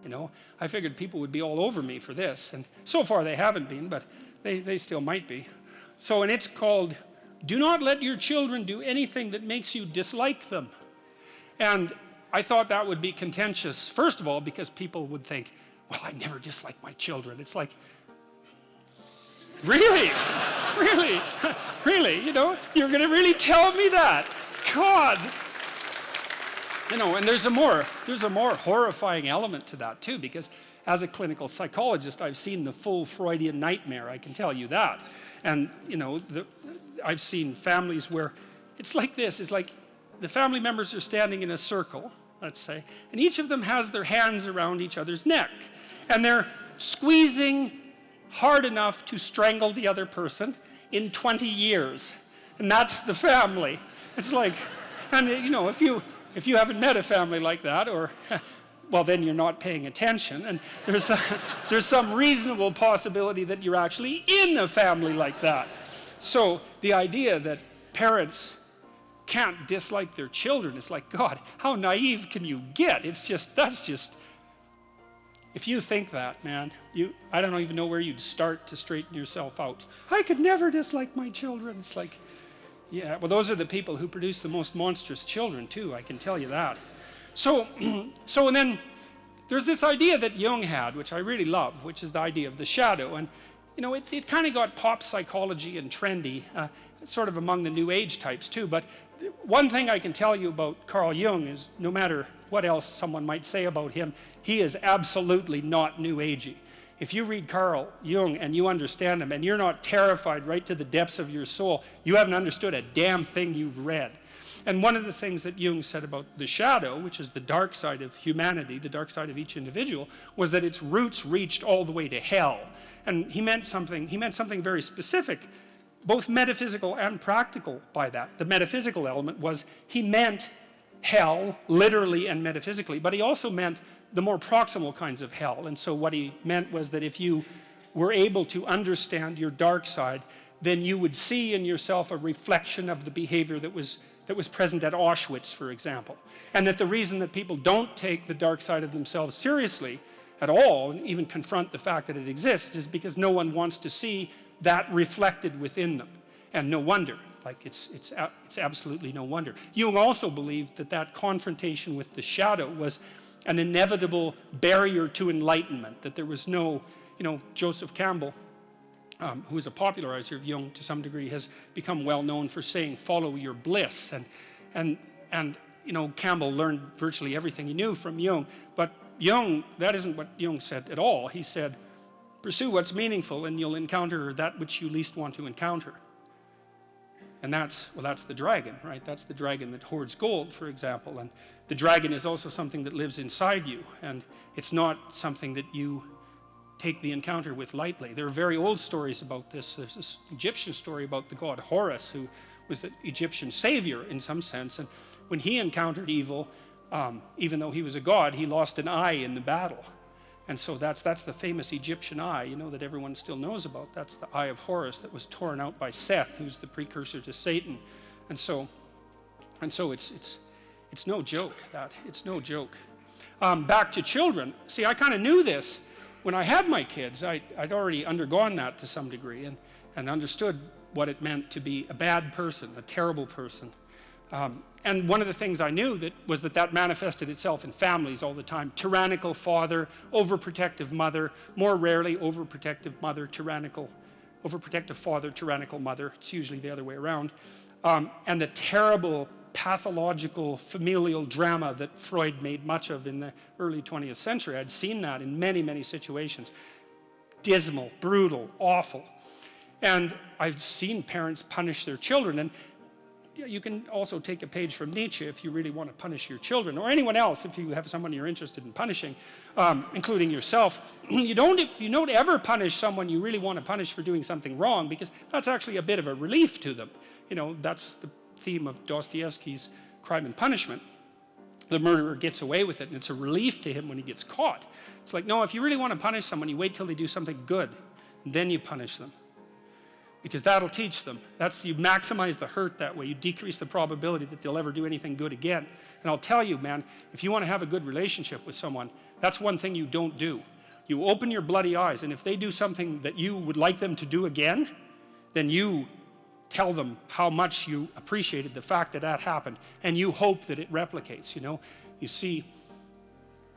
You know, I figured people would be all over me for this, and so far they haven't been, but they still might be. So, and it's called, do not let your children do anything that makes you dislike them. And I thought that would be contentious, first of all, because people would think, well, I never dislike my children. It's like, really? Really? Really? You know, you're going to really tell me that? God! You know, and there's a more horrifying element to that too, because as a clinical psychologist, I've seen the full Freudian nightmare, I can tell you that. And, you know, I've seen families where it's like this, it's like the family members are standing in a circle, let's say, and each of them has their hands around each other's neck, and they're squeezing hard enough to strangle the other person in 20 years. And that's the family. It's like, and you know, if you haven't met a family like that, or, well, then you're not paying attention, and there's some reasonable possibility that you're actually in a family like that. So the idea that parents can't dislike their children is like, God, how naive can you get? It's just, that's just, if you think that, man, I don't even know where you'd start to straighten yourself out. I could never dislike my children. It's like, yeah, well, those are the people who produce the most monstrous children, too, I can tell you that. So and then there's this idea that Jung had, which I really love, which is the idea of the shadow. And, you know, it kind of got pop psychology and trendy, sort of among the New Age types, too. But one thing I can tell you about Carl Jung is, no matter what else someone might say about him, he is absolutely not New Agey. If you read Carl Jung and you understand him and you're not terrified right to the depths of your soul, you haven't understood a damn thing you've read. And one of the things that Jung said about the shadow, which is the dark side of humanity, the dark side of each individual, was that its roots reached all the way to hell. And he meant something very specific, both metaphysical and practical by that. The metaphysical element was he meant hell, literally and metaphysically, but he also meant the more proximal kinds of hell. And so what he meant was that if you were able to understand your dark side, then you would see in yourself a reflection of the behavior that was present at Auschwitz, for example. And that the reason that people don't take the dark side of themselves seriously at all, and even confront the fact that it exists, is because no one wants to see that reflected within them. And no wonder. Like, it's absolutely no wonder. Jung also believed that that confrontation with the shadow was an inevitable barrier to enlightenment, that there was no, you know, Joseph Campbell, who is a popularizer of Jung to some degree, has become well known for saying, follow your bliss. And you know, Campbell learned virtually everything he knew from Jung, but Jung, that isn't what Jung said at all. He said, pursue what's meaningful and you'll encounter that which you least want to encounter. And that's the dragon, right? That's the dragon that hoards gold, for example. And the dragon is also something that lives inside you. And it's not something that you take the encounter with lightly. There are very old stories about this. There's this Egyptian story about the god Horus, who was the Egyptian savior in some sense. And when he encountered evil, even though he was a god, he lost an eye in the battle. And so that's the famous Egyptian eye, you know, that everyone still knows about. That's the eye of Horus that was torn out by Seth, who's the precursor to Satan. And so it's no joke, that. It's no joke. Back to children. See, I kind of knew this when I had my kids. I'd already undergone that to some degree and understood what it meant to be a bad person, a terrible person. And one of the things I knew was that manifested itself in families all the time. Tyrannical father, overprotective mother, more rarely overprotective mother, overprotective father, tyrannical mother. It's usually the other way around. And the terrible pathological familial drama that Freud made much of in the early 20th century. I'd seen that in many, many situations. Dismal, brutal, awful. And I've seen parents punish their children. And you can also take a page from Nietzsche if you really want to punish your children, or anyone else if you have someone you're interested in punishing, including yourself. You don't ever punish someone you really want to punish for doing something wrong, because that's actually a bit of a relief to them. You know, that's the theme of Dostoevsky's Crime and Punishment. The murderer gets away with it, and it's a relief to him when he gets caught. It's like, no, if you really want to punish someone, you wait till they do something good, and then you punish them. Because that'll teach them. You maximize the hurt that way. You decrease the probability that they'll ever do anything good again. And I'll tell you, man, if you want to have a good relationship with someone, That's one thing you don't do. You open your bloody eyes, and if they do something that you would like them to do again, then you tell them how much you appreciated the fact that that happened, and you hope that it replicates, you know. You see,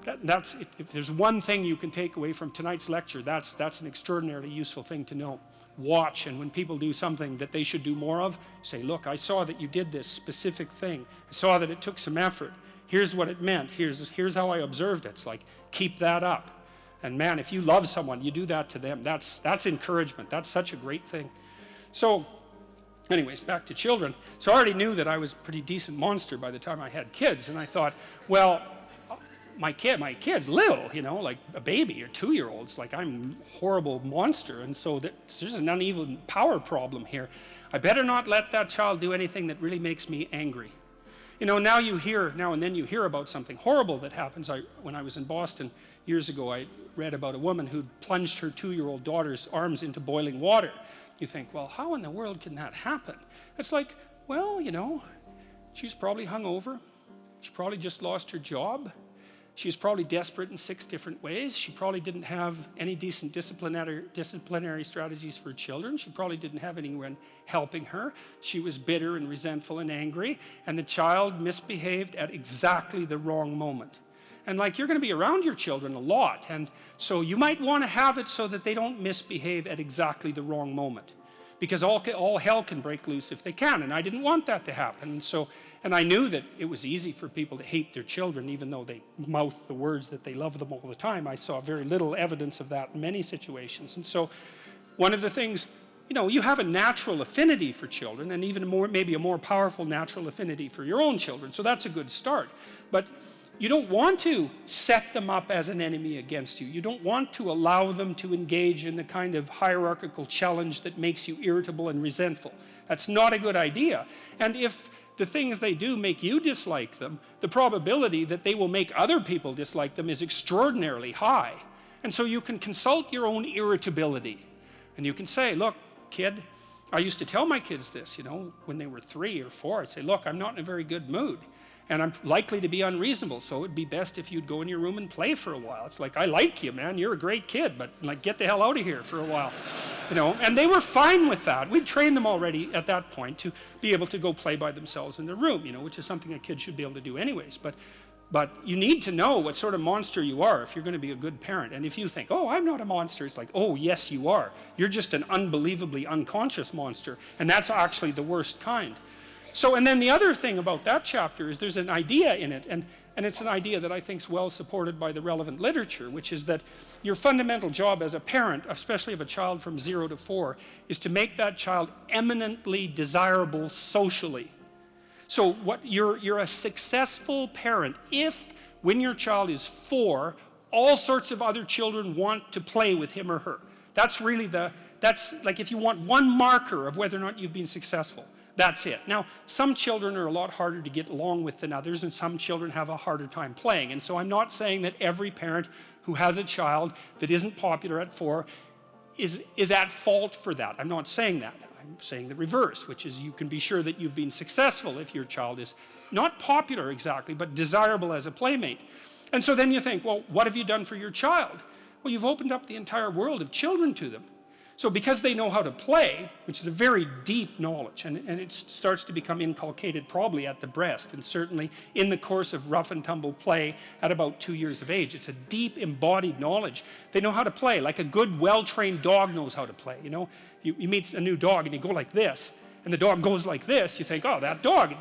that's if there's one thing you can take away from tonight's lecture, that's an extraordinarily useful thing to know. Watch, and when people do something that they should do more of, say, look, I saw that you did this specific thing. I saw that it took some effort. Here's what it meant. Here's how I observed it. It's like, keep that up. And man, if you love someone, you do that to them. That's encouragement. That's such a great thing. So anyways, back to children. So I already knew that I was a pretty decent monster by the time I had kids, and I thought, well, my kid's little, you know, like a baby or 2-year-olds, like I'm a horrible monster, and so there's an uneven power problem here. I better not let that child do anything that really makes me angry. You know, now and then you hear about something horrible that happens. When I was in Boston years ago, I read about a woman who plunged her 2-year-old daughter's arms into boiling water. You think, well, how in the world can that happen? It's like, well, you know, she's probably hungover. She probably just lost her job. She was probably desperate in 6 different ways. She probably didn't have any decent disciplinary strategies for children. She probably didn't have anyone helping her. She was bitter and resentful and angry, and the child misbehaved at exactly the wrong moment. And like, you're going to be around your children a lot, and so you might want to have it so that they don't misbehave at exactly the wrong moment, because all hell can break loose if they can, and I didn't want that to happen. And I knew that it was easy for people to hate their children, even though they mouth the words that they love them all the time. I saw very little evidence of that in many situations. And so one of the things, you know, you have a natural affinity for children, and even more, maybe a more powerful natural affinity for your own children, so that's a good start. But you don't want to set them up as an enemy against you. You don't want to allow them to engage in the kind of hierarchical challenge that makes you irritable and resentful. That's not a good idea. And if the things they do make you dislike them, the probability that they will make other people dislike them is extraordinarily high. And so you can consult your own irritability. And you can say, look, kid, I used to tell my kids this, you know, when they were 3 or 4. I'd say, look, I'm not in a very good mood, and I'm likely to be unreasonable, so it'd be best if you'd go in your room and play for a while. It's like, I like you, man, you're a great kid, but like, get the hell out of here for a while. You know, and they were fine with that. We'd trained them already at that point to be able to go play by themselves in their room, you know, which is something a kid should be able to do anyways. But you need to know what sort of monster you are if you're going to be a good parent. And if you think, oh, I'm not a monster, it's like, oh, yes, you are. You're just an unbelievably unconscious monster, and that's actually the worst kind. So, and then the other thing about that chapter is there's an idea in it, and it's an idea that I think is well supported by the relevant literature, which is that your fundamental job as a parent, especially of a child from 0 to 4, is to make that child eminently desirable socially. So you're a successful parent if, when your child is 4, all sorts of other children want to play with him or her. That's really that's like if you want one marker of whether or not you've been successful. That's it. Now, some children are a lot harder to get along with than others, and some children have a harder time playing. And so I'm not saying that every parent who has a child that isn't popular at 4 is at fault for that. I'm not saying that. I'm saying the reverse, which is you can be sure that you've been successful if your child is not popular exactly, but desirable as a playmate. And so then you think, well, what have you done for your child? Well, you've opened up the entire world of children to them. So because they know how to play, which is a very deep knowledge, and it starts to become inculcated probably at the breast, and certainly in the course of rough and tumble play at about 2 years of age. It's a deep embodied knowledge. They know how to play, like a good well-trained dog knows how to play. You know, you meet a new dog and you go like this, and the dog goes like this. You think, oh, that dog,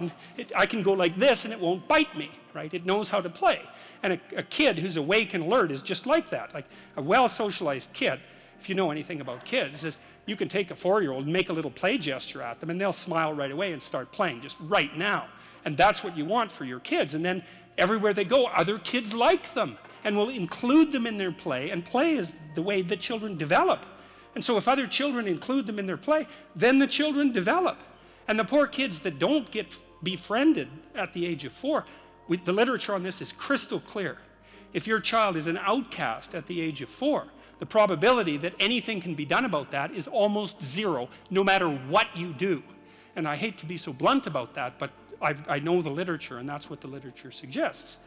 I can go like this and it won't bite me, right? It knows how to play. And a kid who's awake and alert is just like that, like a well-socialized kid. If you know anything about kids, is you can take a 4-year-old and make a little play gesture at them, and they'll smile right away and start playing just right now. And that's what you want for your kids. And then everywhere they go, other kids like them and will include them in their play, and play is the way that children develop. And so if other children include them in their play, then the children develop. And the poor kids that don't get befriended at the age of 4, the literature on this is crystal clear. If your child is an outcast at the age of 4, the probability that anything can be done about that is almost 0, no matter what you do. And I hate to be so blunt about that, but I know the literature, and that's what the literature suggests.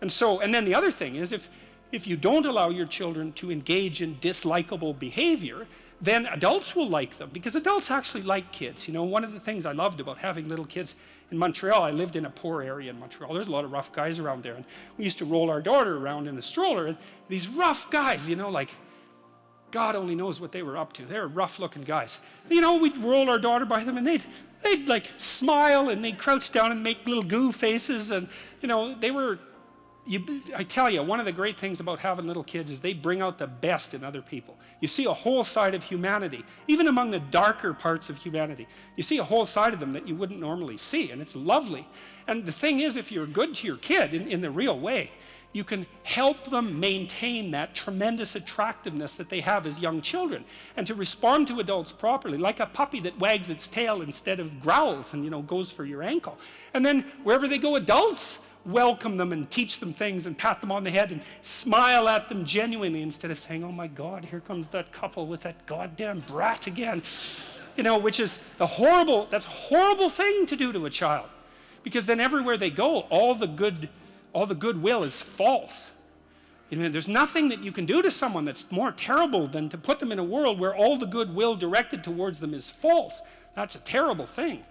And then the other thing is, if if you don't allow your children to engage in dislikable behavior, then adults will like them, because adults actually like kids. You know, one of the things I loved about having little kids in Montreal, I lived in a poor area in Montreal. There's a lot of rough guys around there, and we used to roll our daughter around in a stroller, and these rough guys, you know, like, God only knows what they were up to. They were rough-looking guys. You know, we'd roll our daughter by them, and they'd like smile, and they'd crouch down and make little goo faces, and you know, they were. I tell you, one of the great things about having little kids is they bring out the best in other people. You see a whole side of humanity, even among the darker parts of humanity. You see a whole side of them that you wouldn't normally see, and it's lovely. And the thing is, if you're good to your kid in the real way, you can help them maintain that tremendous attractiveness that they have as young children, and to respond to adults properly, like a puppy that wags its tail instead of growls and, you know, goes for your ankle. And then wherever they go, adults welcome them and teach them things and pat them on the head and smile at them genuinely, instead of saying, oh my God, here comes that couple with that goddamn brat again. You know, which is that's a horrible thing to do to a child, because then everywhere they go, all the goodwill is false. You know, there's nothing that you can do to someone that's more terrible than to put them in a world where all the goodwill directed towards them is false. That's a terrible thing.